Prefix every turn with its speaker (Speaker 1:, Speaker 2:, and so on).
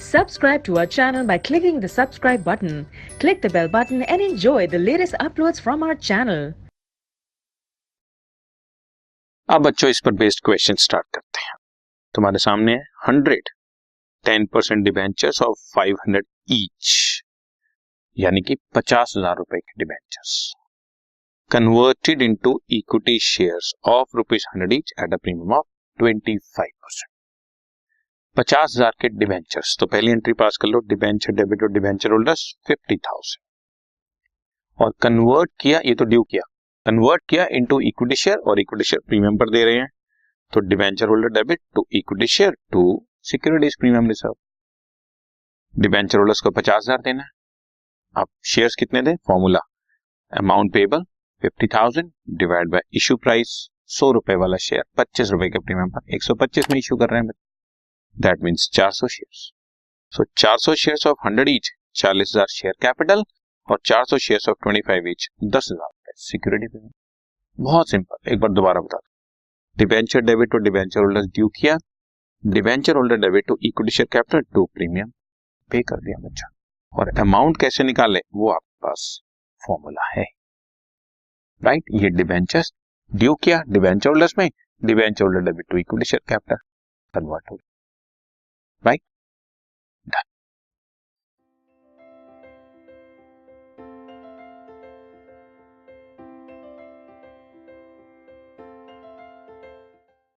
Speaker 1: Subscribe to our channel by clicking the subscribe button. Click the bell button and enjoy the latest uploads from our channel.
Speaker 2: अब बच्चों इस पर based question start करते हैं। तुम्हारे सामने 10% डिबेंचर्स ऑफ 500 ईच, यानी कि 50,000 रुपए के debentures converted into equity shares of ₹100 each at a premium of 25%। 50,000 के डिबेंचर्स, तो पहली एंट्री पास कर लो, डिबेंचर डेबिट और डिबेंचर होल्डर्स 50,000 और कन्वर्ट किया, ये तो ड्यू किया, कन्वर्ट किया इनटू इक्विटी शेयर और इक्विटी शेयर प्रीमियम पर दे रहे हैं, तो debenture holder debit to equity share to securities premium reserve. Debenture holders को 50,000 देना है। अब शेयर्स कितने दें, formula amount payable 50,000 divide by issue price, 100 रुपए वाला शेयर 25 रुपए के प्रीमियम पर 125 में इशू कर रहे हैं, that means 400 shares. So 400 shares of 100 each 40,000 share capital और 400 shares of 25 each 10,000 security premium. बहुत सिंपल, एक बार दोबारा बता दो। Debenture debit to debenture holder due किया, debenture holder debit to equity share capital to premium पे कर दिया बच्चा, और अमाउंट कैसे निकाले वो आपके पास फॉर्मूला है, राइट। ये डिबेंचर्स ड्यू किया डिबेंचर होल्डर्स में, debenture holder debit to equity share capital convert हो,